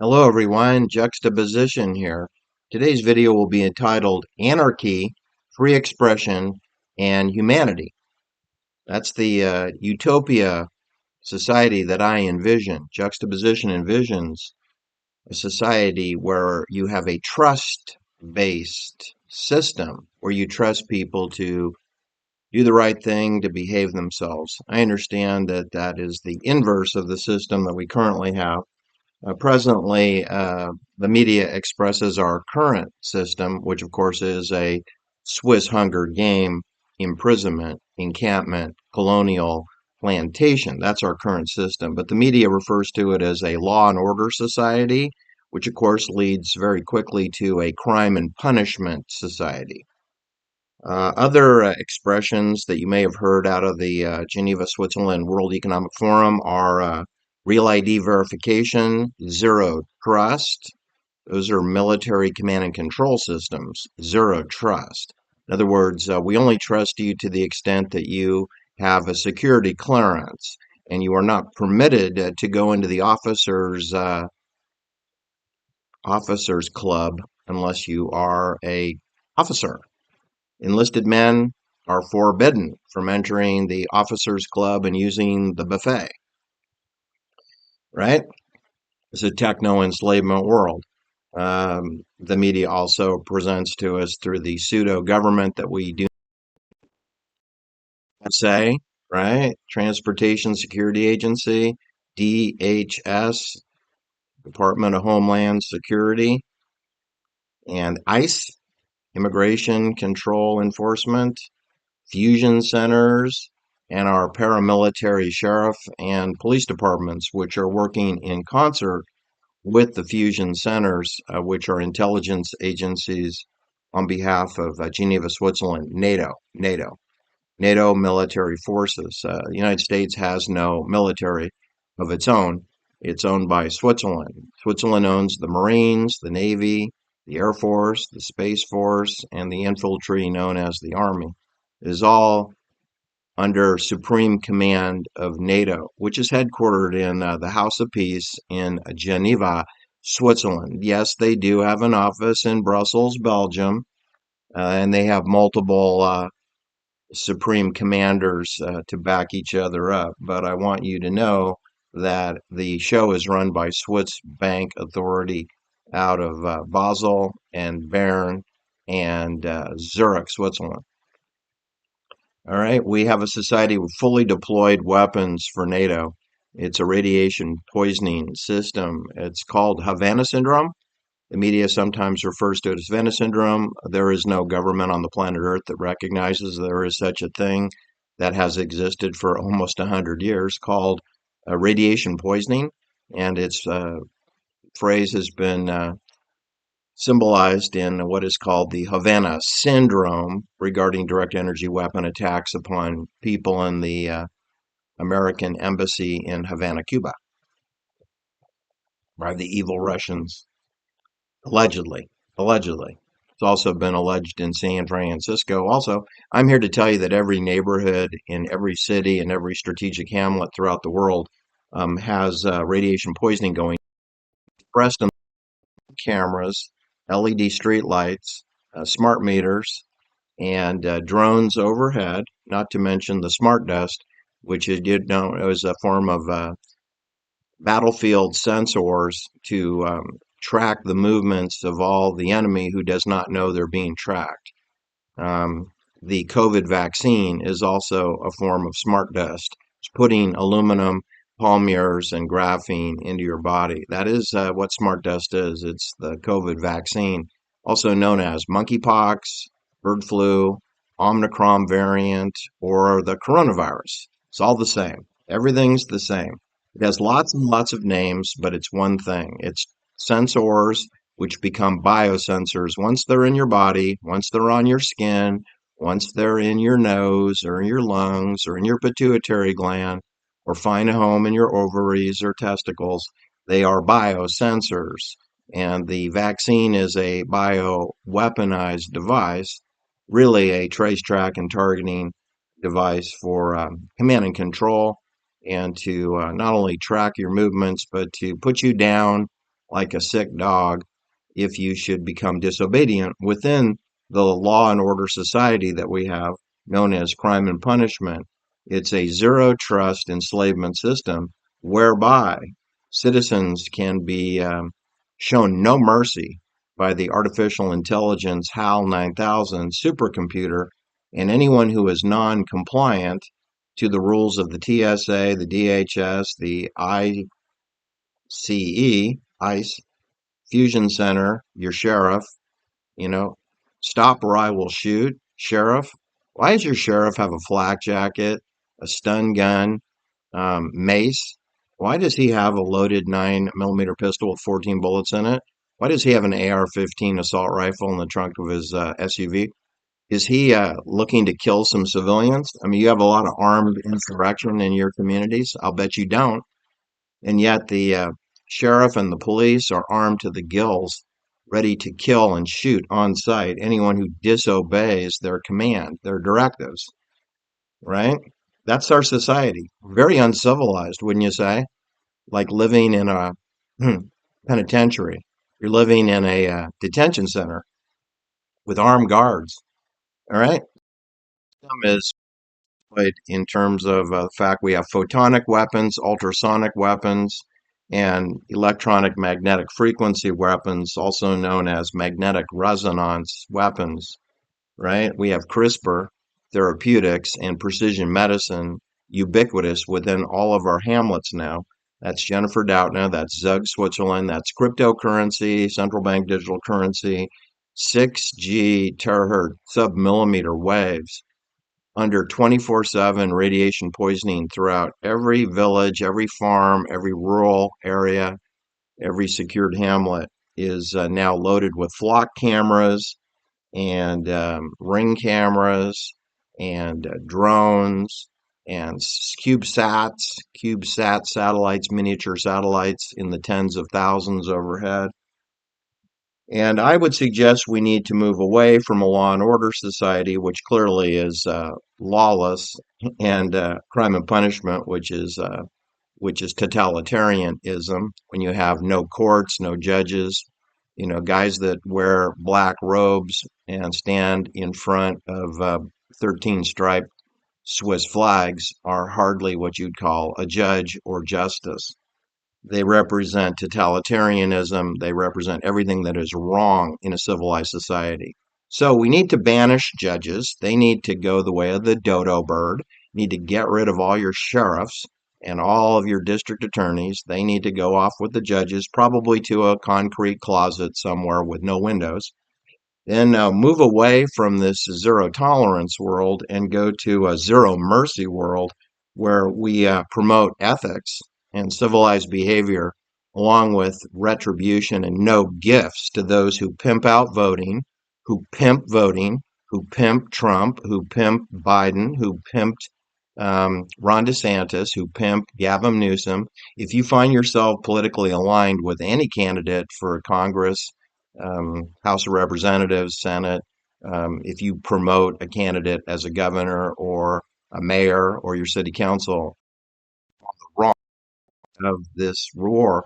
Hello everyone, Juxtaposition here. Today's video will be entitled Anarchy, Free Expression, and Humanity. That's the utopia society that I envision. Juxtaposition envisions a society where you have a trust-based system, where you trust people to do the right thing, to behave themselves. I understand that that is the inverse of the system that we currently have. Presently, the media expresses our current system, which of course is a Swiss Hunger game, imprisonment, encampment, colonial plantation. That's our current system. But the media refers to it as a law and order society, which of course leads very quickly to a crime and punishment society. Other expressions that you may have heard out of the Geneva, Switzerland World Economic Forum are real ID verification, zero trust. Those are military command and control systems, zero trust. In other words, we only trust you to the extent that you have a security clearance, and you are not permitted to go into the officers club unless you are a officer. Enlisted men are forbidden from entering the officers' club and using the buffet, right? It's a techno enslavement world. The media also presents to us through the pseudo government that we do say, right? Transportation Security Agency, DHS, Department of Homeland Security, and ICE, Immigration Control Enforcement, fusion centers, and our paramilitary sheriff and police departments, which are working in concert with the fusion centers, which are intelligence agencies on behalf of Geneva, Switzerland, NATO military forces. The United States has no military of its own. It's owned by Switzerland. Switzerland owns the Marines, the Navy, the Air Force, the Space Force, and the infantry known as the Army. It is all under supreme command of NATO, which is headquartered in the House of Peace in Geneva, Switzerland. Yes, they do have an office in Brussels, Belgium, and they have multiple supreme commanders to back each other up. But I want you to know that the show is run by Swiss Bank Authority out of Basel and Bern and Zurich, Switzerland. All right, we have a society with fully deployed weapons for NATO. It's a radiation poisoning system. It's called Havana syndrome. The media sometimes refers to it as Havana syndrome. There is no government on the planet Earth that recognizes there is such a thing that has existed for almost 100 years called radiation poisoning. And its phrase has been symbolized in what is called the Havana syndrome regarding direct energy weapon attacks upon people in the American embassy in Havana, Cuba, by the evil Russians, allegedly. Allegedly. It's also been alleged in San Francisco. Also, I'm here to tell you that every neighborhood in every city and every strategic hamlet throughout the world has radiation poisoning going. Expressed in cameras, LED street lights, smart meters, and drones overhead, not to mention the smart dust, which is is a form of battlefield sensors to track the movements of all the enemy who does not know they're being tracked. The COVID vaccine is also a form of smart dust. It's putting aluminum, polymers, and graphene into your body. That is what smart dust is. It's the COVID vaccine, also known as monkeypox, bird flu, Omicron variant, or the coronavirus. It's all the same. Everything's the same. It has lots and lots of names, but it's one thing. It's sensors, which become biosensors once they're in your body, once they're on your skin, once they're in your nose or in your lungs or in your pituitary gland or find a home in your ovaries or testicles. They are biosensors. And the vaccine is a bioweaponized device, really a trace, track, and targeting device for command and control and to not only track your movements, but to put you down like a sick dog if you should become disobedient within the law and order society that we have, known as crime and punishment. It's a zero trust enslavement system whereby citizens can be shown no mercy by the artificial intelligence HAL 9000 supercomputer, and anyone who is non compliant to the rules of the TSA, the DHS, the ICE, Fusion Center, your sheriff, you know, stop or I will shoot. Sheriff, why does your sheriff have a flak jacket, a stun gun, mace? Why does he have a loaded 9mm pistol with 14 bullets in it? Why does he have an AR-15 assault rifle in the trunk of his SUV? Is he looking to kill some civilians? I mean, you have a lot of armed insurrection in your communities. I'll bet you don't. And yet the sheriff and the police are armed to the gills, ready to kill and shoot on sight anyone who disobeys their command, their directives, right? That's our society. Very uncivilized, wouldn't you say? Like living in a penitentiary. You're living in a detention center with armed guards, all right? Is in terms of the fact we have photonic weapons, ultrasonic weapons, and electronic magnetic frequency weapons, also known as magnetic resonance weapons, right? We have CRISPR therapeutics and precision medicine ubiquitous within all of our hamlets now. That's Jennifer Doudna, that's Zug, Switzerland, that's cryptocurrency, central bank digital currency, 6G terahertz submillimeter waves under 24/7 radiation poisoning throughout every village, every farm, every rural area, every secured hamlet is now loaded with flock cameras and ring cameras and drones and CubeSat satellites, miniature satellites in the tens of thousands overhead. And I would suggest we need to move away from a law and order society, which clearly is lawless, and crime and punishment, which is totalitarianism. When you have no courts, no judges, guys that wear black robes and stand in front of 13 striped Swiss flags are hardly what you'd call a judge or justice. They represent totalitarianism. They represent everything that is wrong in a civilized society. So we need to banish judges. They need to go the way of the dodo bird. Need to get rid of all your sheriffs and all of your district attorneys. They need to go off with the judges, probably to a concrete closet somewhere with no windows. Then move away from this zero tolerance world and go to a zero mercy world where we promote ethics and civilized behavior along with retribution and no gifts to those who pimp out voting, who pimp Trump, who pimp Biden, who pimped Ron DeSantis, who pimped Gavin Newsom. If you find yourself politically aligned with any candidate for Congress, House of Representatives, Senate, if you promote a candidate as a governor or a mayor or your city council, wrong of this war,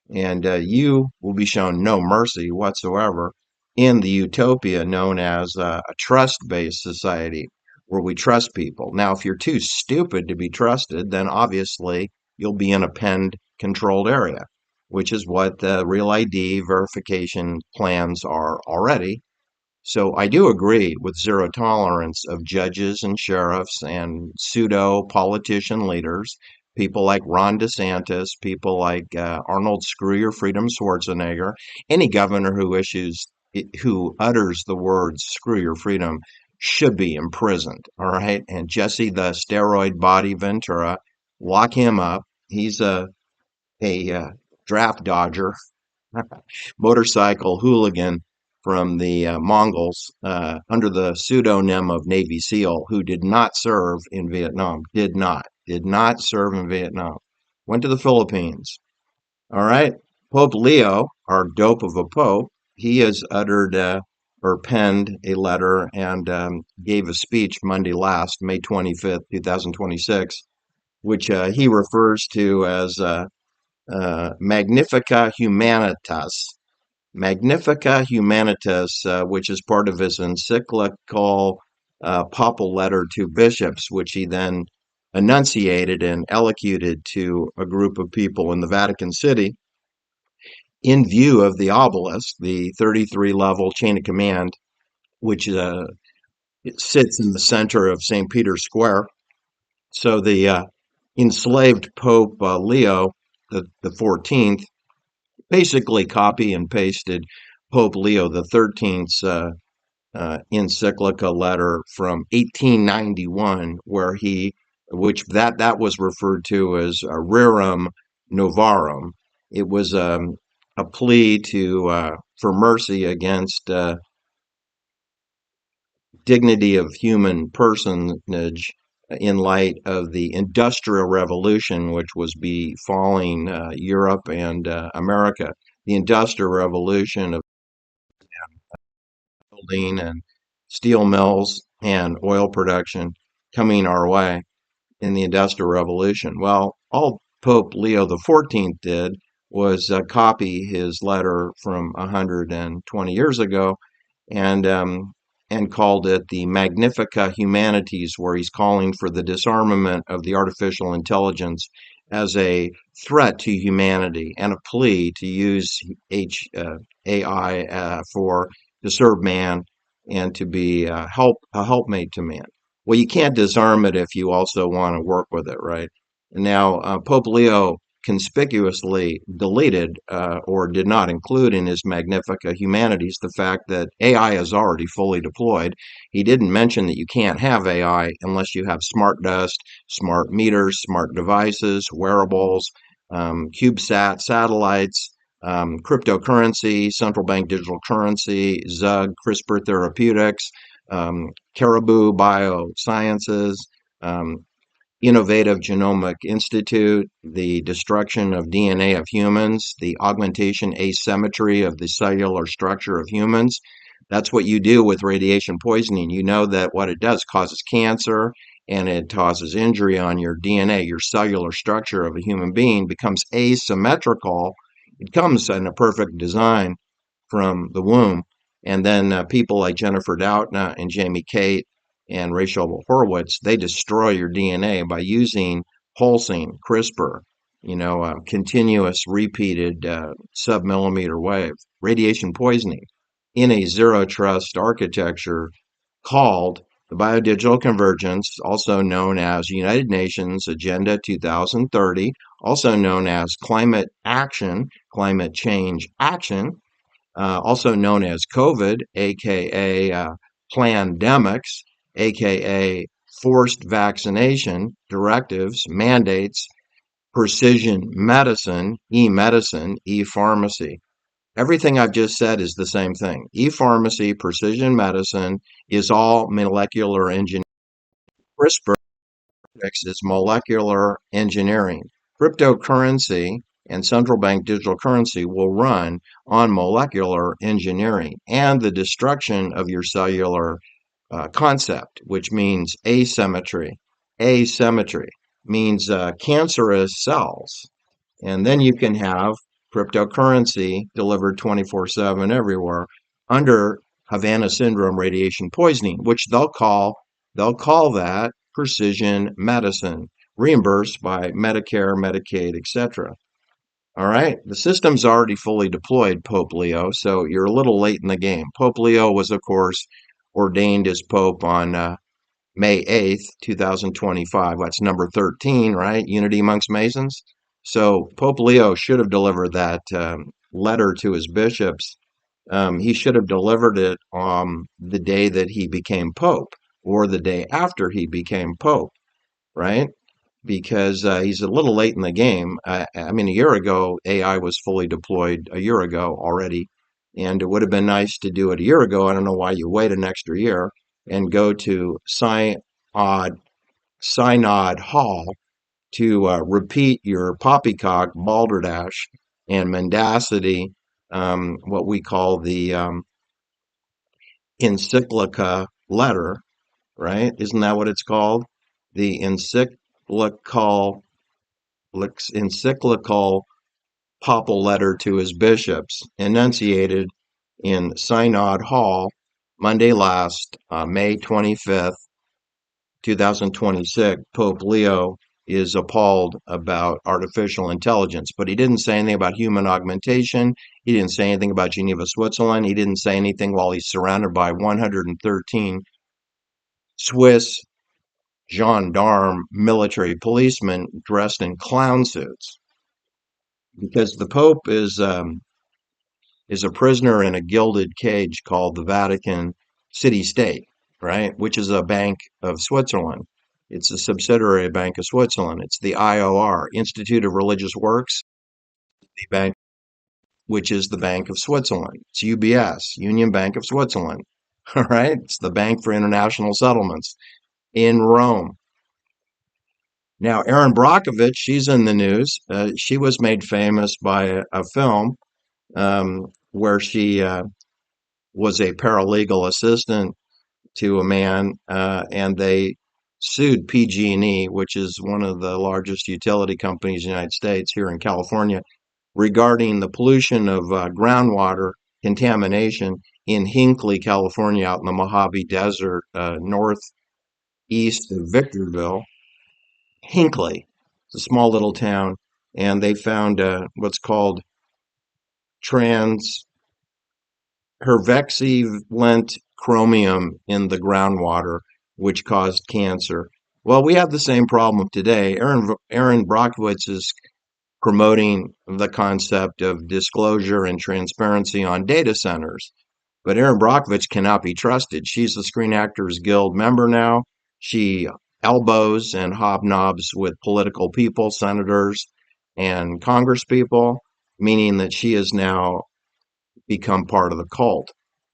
and you will be shown no mercy whatsoever in the utopia known as a trust-based society where we trust people. Now, if you're too stupid to be trusted, then obviously you'll be in a penned controlled area, which is what the Real ID verification plans are already. So I do agree with zero tolerance of judges and sheriffs and pseudo politician leaders, people like Ron DeSantis, people like Arnold Screw Your Freedom Schwarzenegger, any governor who utters the words "screw your freedom" should be imprisoned. All right, and Jesse the steroid body Ventura, lock him up. He's a draft dodger motorcycle hooligan from the Mongols under the pseudonym of Navy SEAL who did not serve in Vietnam. Did not serve in Vietnam. Went to the Philippines. All right. Pope Leo, our dope of a pope, he has uttered or penned a letter and gave a speech Monday last, May 25th, 2026, which he refers to as Magnifica Humanitas. Magnifica Humanitas, which is part of his encyclical papal letter to bishops, which he then enunciated and elocuted to a group of people in the Vatican City in view of the obelisk, the 33 level chain of command, which it sits in the center of St. Peter's Square. So the enslaved Pope Leo the 14th basically copy and pasted Pope Leo the 13th's encyclical letter from 1891, where which that was referred to as Rerum Novarum. It was a plea to for mercy against dignity of human personage in light of the Industrial Revolution, which was befalling Europe and America. The Industrial Revolution of building and steel mills and oil production coming our way in the Industrial Revolution. Well, all Pope Leo the 14th did was copy his letter from 120 years ago and called it the Magnifica Humanities, where he's calling for the disarmament of the artificial intelligence as a threat to humanity and a plea to use AI for to serve man and to be a helpmate to man. Well, you can't disarm it if you also want to work with it, right? Now, Pope Leo conspicuously deleted or did not include in his Magnifica Humanities the fact that AI is already fully deployed. He didn't mention that you can't have AI unless you have smart dust, smart meters, smart devices, wearables, CubeSat satellites, cryptocurrency, central bank digital currency, Zug, CRISPR therapeutics, Caribou Biosciences, um, Innovative Genomic Institute, the destruction of DNA of humans, the augmentation asymmetry of the cellular structure of humans. That's what you do with radiation poisoning. You know that what it does causes cancer and it causes injury on your DNA. Your cellular structure of a human being becomes asymmetrical. It comes in a perfect design from the womb. And then people like Jennifer Doudna and Jamie Kate and Rachel Horowitz, they destroy your DNA by using pulsing, CRISPR, continuous repeated submillimeter wave, radiation poisoning in a zero trust architecture called the Biodigital Convergence, also known as United Nations Agenda 2030, also known as Climate Action, Climate Change Action, also known as COVID, aka plandemics, aka forced vaccination directives, mandates, precision medicine, e-medicine, e-pharmacy. Everything I've just said is the same thing. E-pharmacy, precision medicine is all molecular engineering. CRISPR is molecular engineering. Cryptocurrency and central bank digital currency will run on molecular engineering and the destruction of your cellular concept, which means asymmetry. Asymmetry means cancerous cells. And then you can have cryptocurrency delivered 24/7 everywhere under Havana syndrome radiation poisoning, which they'll call that precision medicine, reimbursed by Medicare, Medicaid, etc. All right, the system's already fully deployed, Pope Leo, so you're a little late in the game. Pope Leo was, of course, ordained as Pope on May 8th, 2025. That's number 13, right? Unity amongst Masons. So Pope Leo should have delivered that letter to his bishops. He should have delivered it on the day that he became Pope or the day after he became Pope, right? Because he's a little late in the game. I mean, a year ago, AI was fully deployed a year ago already, and it would have been nice to do it a year ago. I don't know why you wait an extra year and go to Synod Hall to repeat your poppycock, balderdash, and mendacity, what we call the encyclica letter, right? Isn't that what it's called? The encyclical papal letter to his bishops, enunciated in Synod Hall Monday last, May 25th, 2026. Pope Leo is appalled about artificial intelligence, but he didn't say anything about human augmentation. He didn't say anything about Geneva, Switzerland. He didn't say anything while he's surrounded by 113 Swiss gendarme military policemen dressed in clown suits, because the Pope is a prisoner in a gilded cage called the Vatican City State, right? Which is a bank of Switzerland. It's a subsidiary Bank of Switzerland. It's the IOR, Institute of Religious Works, the bank, which is the Bank of Switzerland. It's UBS, Union Bank of Switzerland. All right. It's the Bank for International Settlements in Rome. Now, Erin Brockovich, she's in the news. She was made famous by a film where she was a paralegal assistant to a man, and they sued PG&E, which is one of the largest utility companies in the United States here in California, regarding the pollution of groundwater contamination in Hinckley, California, out in the Mojave Desert, northeast of Victorville. Hinckley, it's a small little town, and they found what's called trans hervexylent chromium in the groundwater, which caused cancer. Well, we have the same problem today. Aaron Brockovich is promoting the concept of disclosure and transparency on data centers. But Erin Brockovich cannot be trusted. She's a Screen Actors Guild member now. She elbows and hobnobs with political people, senators, and congresspeople, meaning that she has now become part of the cult.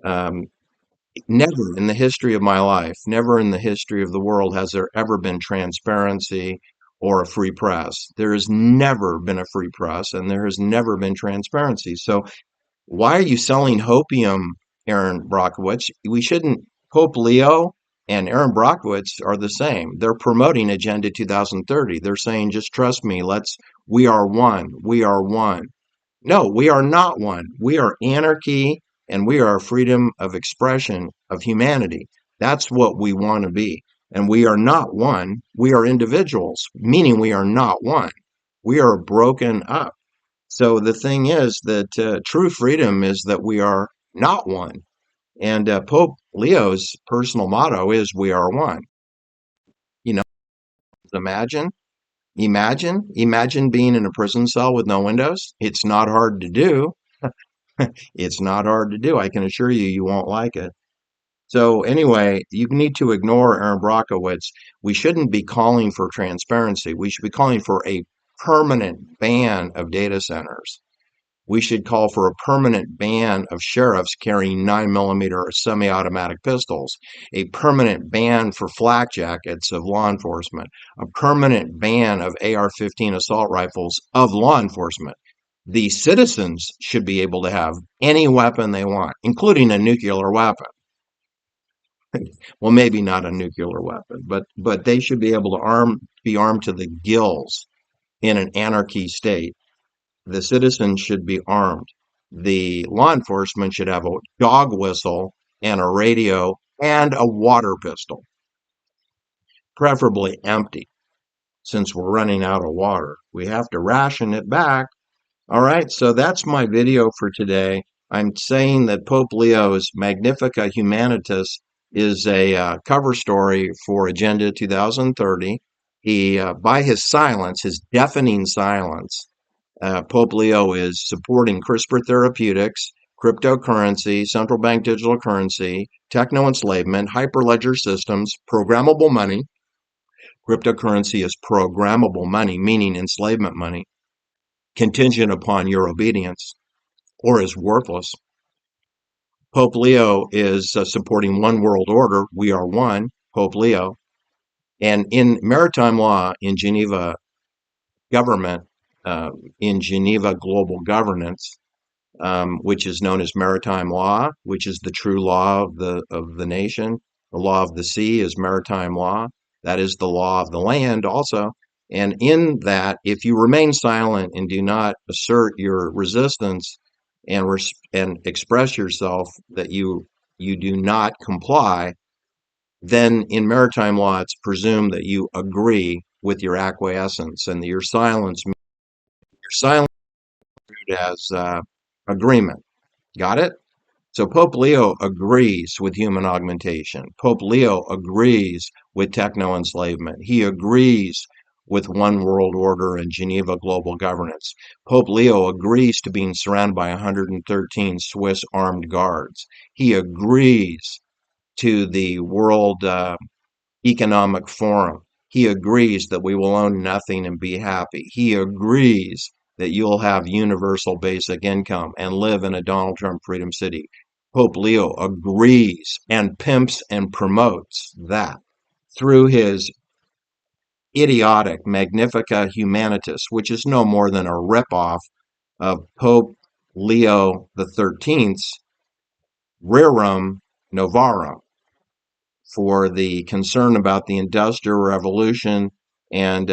Um, Never in the history of my life, never in the history of the world has there ever been transparency or a free press. There has never been a free press, and there has never been transparency. So why are you selling hopium, Aaron Brockovich? We shouldn't. Pope Leo and Aaron Brockovich are the same. They're promoting Agenda 2030. They're saying, just trust me. We are one. We are one. No, we are not one. We are anarchy, and we are freedom of expression of humanity. That's what we want to be. And we are not one. We are individuals, meaning we are not one. We are broken up. So the thing is that true freedom is that we are not one. And Pope Leo's personal motto is "We are one." You know, imagine, imagine being in a prison cell with no windows. It's not hard to do. It's not hard to do. I can assure you, you won't like it. So anyway, you need to ignore Aaron Brockovich. We shouldn't be calling for transparency. We should be calling for a permanent ban of data centers. We should call for a permanent ban of sheriffs carrying 9mm semi-automatic pistols, a permanent ban for flak jackets of law enforcement, a permanent ban of AR-15 assault rifles of law enforcement. The citizens should be able to have any weapon they want, including a nuclear weapon. Well, maybe not a nuclear weapon, but they should be able to be armed to the gills in an anarchy state. The citizens should be armed. The law enforcement should have a dog whistle and a radio and a water pistol, preferably empty, since we're running out of water. We have to ration it back. All right, so that's my video for today. I'm saying that Pope Leo's Magnifica Humanitas is a cover story for Agenda 2030. He, by his silence, his deafening silence, Pope Leo is supporting CRISPR therapeutics, cryptocurrency, central bank digital currency, techno enslavement, hyperledger systems, programmable money. Cryptocurrency is programmable money, meaning enslavement money, contingent upon your obedience, or is worthless. Pope Leo is supporting one world order. We are one, Pope Leo. And in maritime law, in Geneva government, in Geneva global governance, which is known as maritime law, which is the true law of the nation. The law of the sea is maritime law. That is the law of the land also. And in that, if you remain silent and do not assert your resistance and express yourself that you do not comply, then in maritime law, it's presumed that you agree with your acquiescence, and your silence as agreement. Got it? So Pope Leo agrees with human augmentation. Pope Leo agrees with techno enslavement. He agrees with one world order and Geneva global governance. Pope Leo agrees to being surrounded by 113 Swiss armed guards. He agrees to the World Economic Forum. He agrees that we will own nothing and be happy. He agrees that you'll have universal basic income and live in a Donald Trump Freedom City. Pope Leo agrees and pimps and promotes that through his idiotic Magnifica Humanitas, which is no more than a ripoff of Pope Leo the 13th's Rerum Novarum, for the concern about the Industrial Revolution and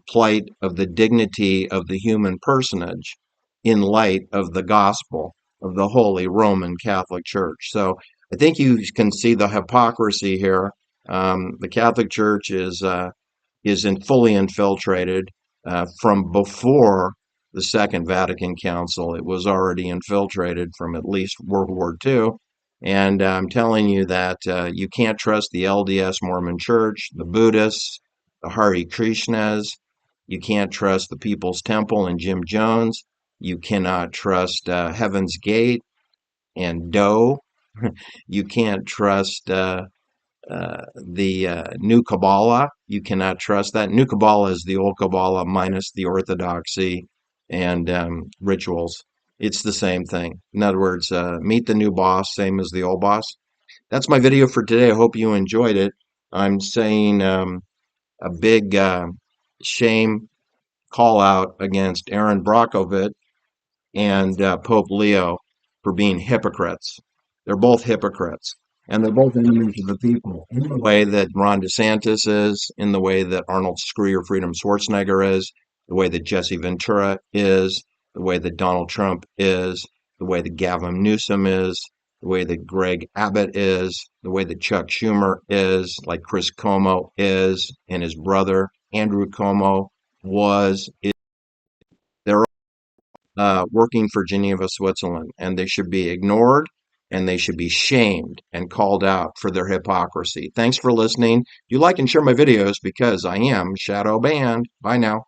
plight of the dignity of the human personage in light of the gospel of the Holy Roman Catholic Church. So I think you can see the hypocrisy here. The Catholic Church is fully infiltrated from before the Second Vatican Council. It was already infiltrated from at least World War II. And I'm telling you that you can't trust the LDS Mormon Church, the Buddhists, the Hare Krishnas. You can't trust the People's Temple and Jim Jones. You cannot trust Heaven's Gate and Doe. You can't trust the New Kabbalah. You cannot trust that. New Kabbalah is the old Kabbalah minus the orthodoxy and rituals. It's the same thing. In other words, meet the new boss, same as the old boss. That's my video for today. I hope you enjoyed it. I'm saying a big shame call out against Aaron Brockovich and Pope Leo for being hypocrites. They're both hypocrites. And they're both enemies of the people in the way that Ron DeSantis is, in the way that Arnold Screw Your Freedom Schwarzenegger is, the way that Jesse Ventura is, the way that Donald Trump is, the way that Gavin Newsom is, the way that Greg Abbott is, the way that Chuck Schumer is, like Chris Cuomo is, and his brother Andrew Cuomo was. They're working for Geneva, Switzerland, and they should be ignored and they should be shamed and called out for their hypocrisy. Thanks for listening. You like and share my videos because I am shadow banned. Bye now.